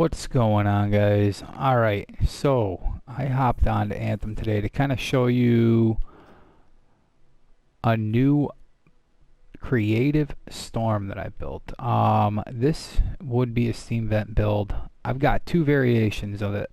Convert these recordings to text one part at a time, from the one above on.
What's going on, guys? Alright, so I hopped onto Anthem today to kind of show you a new creative storm that I built. This would be a steam vent build. I've got two variations of it.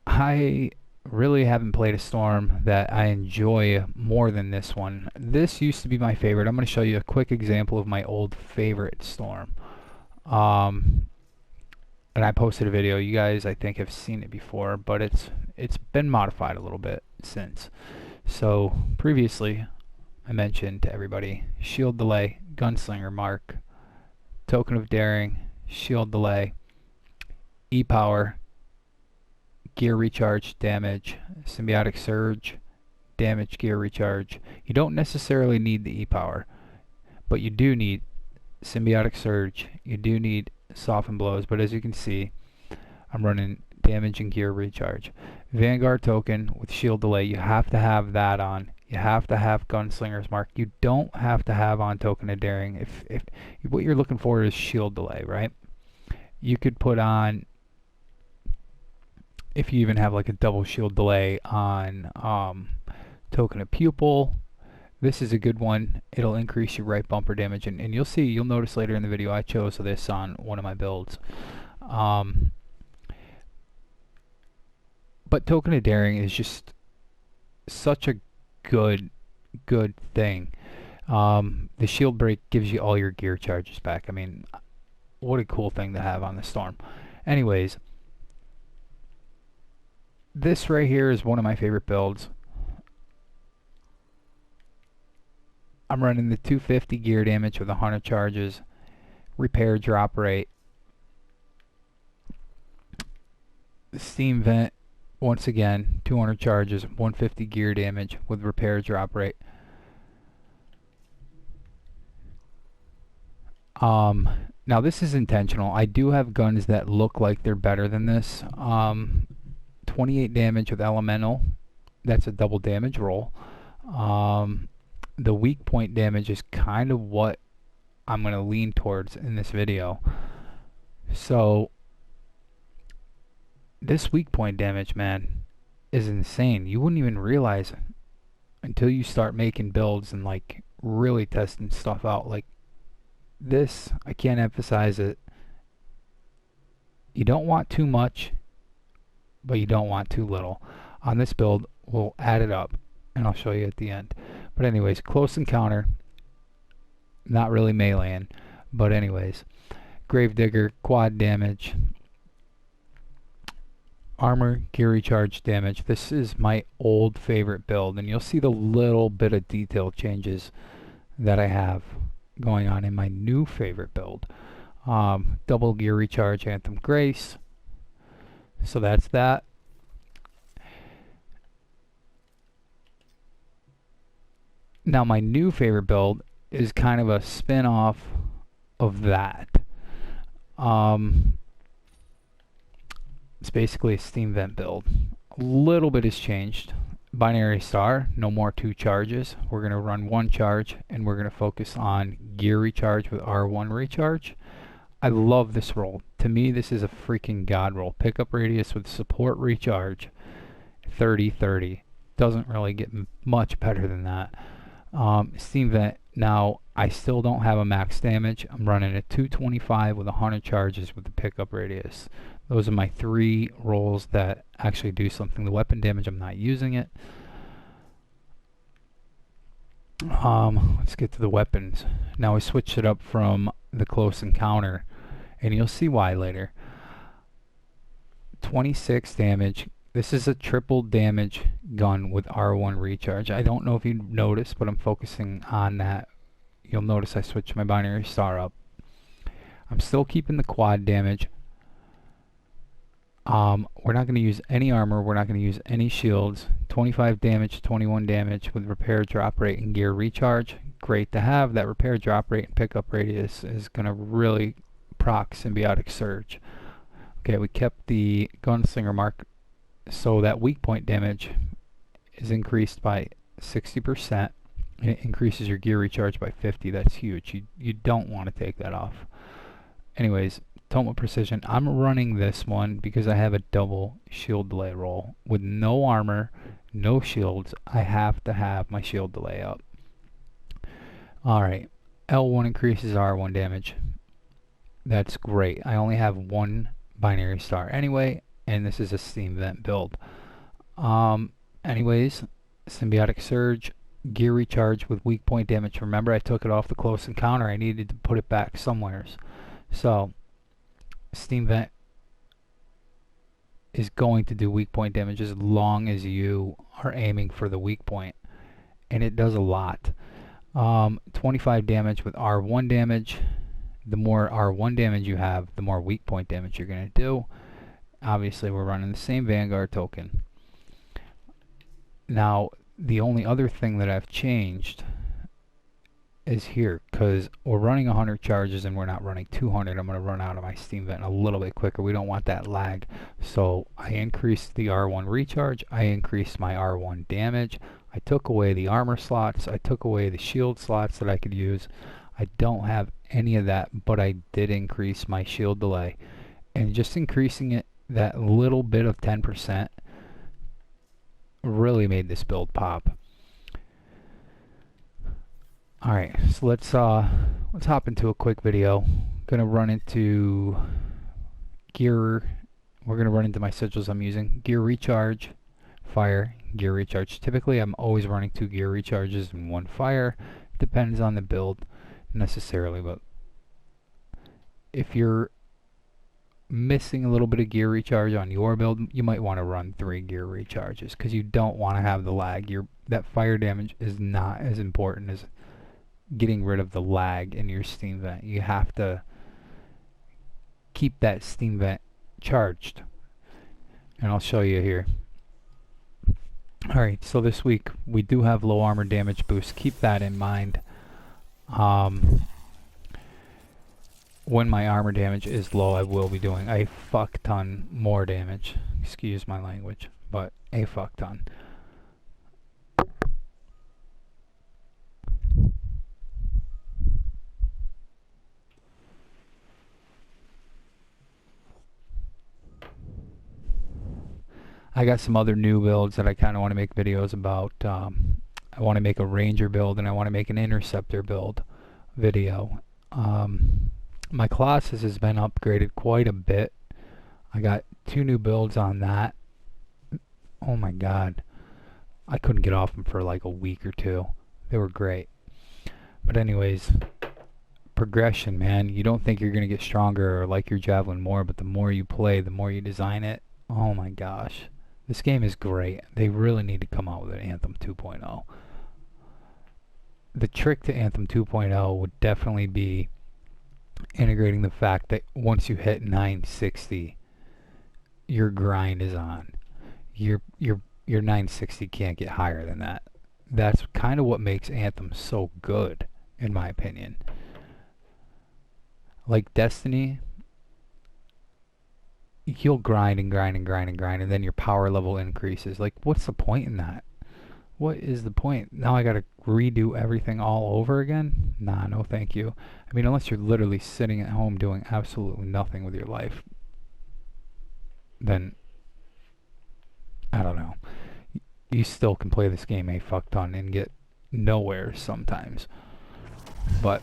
I really haven't played a storm that I enjoy more than this one. This used to be my favorite. I'm going to show you a quick example of my old favorite storm. And I posted a video. You guys, I think, have seen it before, but it's been modified a little bit since. So previously, I mentioned to everybody: shield delay, gunslinger mark, token of daring, shield delay, e-power, gear recharge, damage, symbiotic surge, damage, gear recharge. You don't necessarily need the e-power, but you do need symbiotic surge. You do need soften blows, but as you can see, I'm running damage and gear recharge. Vanguard token with shield delay, you have to have that on. You have to have gunslinger's mark. You don't have to have on token of daring. If what you're looking for is shield delay, right? You could put on, if you even have like a double shield delay on token of pupil. This is a good one. It'll increase your right bumper damage, and you'll see, you'll notice later in the video, I chose this on one of my builds. But token of daring is just such a good thing. The shield break gives you all your gear charges back. I mean, what a cool thing to have on the storm. Anyways, this right here is one of my favorite builds. I'm running the 250 gear damage with 100 charges, repair drop rate, steam vent, once again 200 charges, 150 gear damage with repair drop rate. Now this is intentional. I do have guns that look like they're better than this. 28 damage with elemental. That's a double damage roll. The weak point damage is kind of what I'm going to lean towards in this video. So this weak point damage, man, is insane. You wouldn't even realize it until you start making builds and like really testing stuff out. Like this, I can't emphasize it. You don't want too much, but you don't want too little. On this build, we'll add it up, and I'll show you at the end. But anyways, close encounter, not really meleeing, but anyways, Gravedigger, quad damage, armor, gear recharge damage. This is my old favorite build, and you'll see the little bit of detail changes that I have going on in my new favorite build. Double gear recharge, Anthem Grace. So that's that. Now my new favorite build is kind of a spin-off of that. It's basically a steam vent build. A little bit has changed. Binary star, no more 2 charges. We're going to run 1 charge, and we're going to focus on gear recharge with R1 recharge. I love this roll. To me, this is a freaking god roll. Pickup radius with support recharge, 30-30. Doesn't really get much better than that. Steam vent, now I still don't have a max damage. I'm running a 225 with 100 charges with the pickup radius. Those are my 3 rolls that actually do something. The weapon damage, I'm not using it. Let's get to the weapons. Now we switched it up from the close encounter, and you'll see why later. 26 damage. This is a triple damage gun with R1 recharge. I don't know if you noticed, but I'm focusing on that. You'll notice I switched my binary star up. I'm still keeping the quad damage. We're not going to use any armor. We're not going to use any shields. 25 damage, 21 damage with repair drop rate and gear recharge. Great to have. That repair drop rate and pickup radius is going to really proc symbiotic surge. Okay, we kept the gunslinger mark. So that weak point damage is increased by 60%. And it increases your gear recharge by 50. That's huge. You don't want to take that off. Anyways, Ultimate Precision. I'm running this one because I have a double shield delay roll. With no armor, no shields, I have to have my shield delay up. Alright, L1 increases R1 damage. That's great. I only have one binary star anyway, and this is a steam vent build. Anyways, Symbiotic Surge, gear recharge with weak point damage. Remember, I took it off the close encounter. I needed to put it back somewheres. So, steam vent is going to do weak point damage as long as you are aiming for the weak point, and it does a lot. 25 damage with R1 damage. The more R1 damage you have, the more weak point damage you're going to do. Obviously, we're running the same Vanguard token. Now, the only other thing that I've changed is here, because we're running 100 charges and we're not running 200. I'm going to run out of my steam vent a little bit quicker. We don't want that lag. So I increased the R1 recharge. I increased my R1 damage. I took away the armor slots. I took away the shield slots that I could use. I don't have any of that, but I did increase my shield delay. And just increasing it that little bit of 10% really made this build pop. Alright, so let's hop into a quick video. Gonna run into gear. We're gonna run into my sigils I'm using. Gear recharge, fire, gear recharge. Typically I'm always running 2 gear recharges and 1 fire. Depends on the build necessarily, but if you're missing a little bit of gear recharge on your build, you might want to run 3 gear recharges because you don't want to have the lag. That fire damage is not as important as getting rid of the lag in your steam vent. You have to keep that steam vent charged, and I'll show you here. Alright, so this week we do have low armor damage boost. Keep that in mind. When my armor damage is low, I will be doing a fuck ton more damage. Excuse my language, but a fuck ton. I got some other new builds that I kind of want to make videos about. I want to make a Ranger build and I want to make an Interceptor build video. My Colossus has been upgraded quite a bit. I got 2 new builds on that. Oh my god. I couldn't get off them for like a week or 2. They were great. But anyways, progression, man. You don't think you're going to get stronger or like your Javelin more, but the more you play, the more you design it. Oh my gosh. This game is great. They really need to come out with an Anthem 2.0. The trick to Anthem 2.0 would definitely be integrating the fact that once you hit 960, your grind is on. Your 960 can't get higher than that. That's kind of what makes Anthem so good, in my opinion. Like Destiny, you'll grind and grind and grind and grind, and then your power level increases. Like, what's the point in that? What is the point? Now I gotta redo everything all over again? Nah, no thank you. I mean, unless you're literally sitting at home doing absolutely nothing with your life, then I don't know. You still can play this game a fuck ton and get nowhere sometimes. But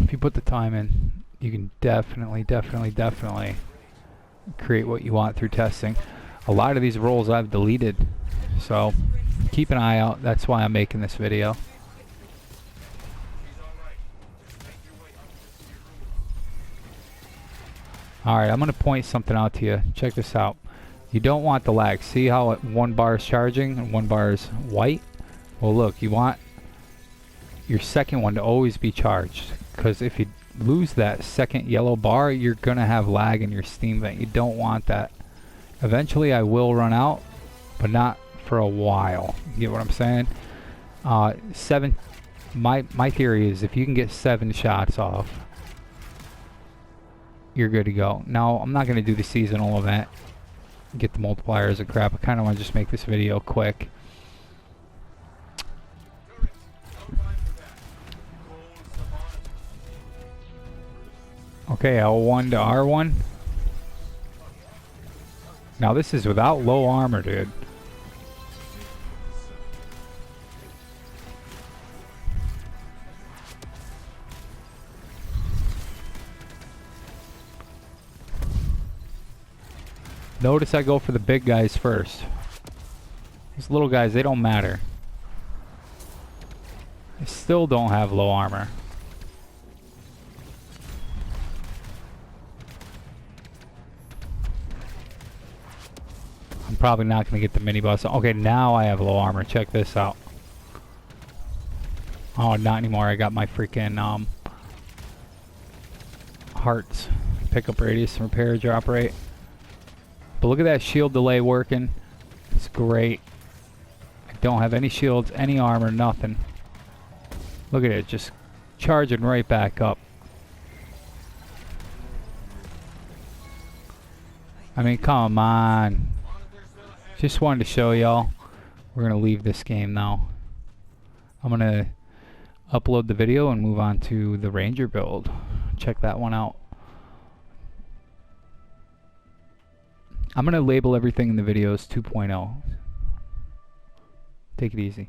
if you put the time in, you can definitely create what you want through testing. A lot of these roles I've deleted, so keep an eye out. That's why I'm making this video. Alright, I'm going to point something out to you. Check this out. You don't want the lag. See how 1 bar is charging and 1 bar is white? Well, look, you want your second one to always be charged, because if you lose that second yellow bar, you're going to have lag in your steam vent. You don't want that. Eventually I will run out, but not for a while. You get what I'm saying? 7. My theory is if you can get 7 shots off, you're good to go. Now, I'm not going to do the seasonal event, get the multipliers and crap. I kind of want to just make this video quick. Okay, L1 to R1. Now this is without low armor, dude. Notice I go for the big guys first. These little guys, they don't matter. They still don't have low armor. I'm probably not going to get the mini boss. Okay, now I have low armor. Check this out. Oh, not anymore. I got my freaking hearts. Pickup radius and repair drop rate. But look at that shield delay working. It's great. I don't have any shields, any armor, nothing. Look at it, just charging right back up. I mean, come on. Just wanted to show y'all. We're going to leave this game now. I'm going to upload the video and move on to the Ranger build. Check that one out. I'm going to label everything in the video as 2.0. Take it easy.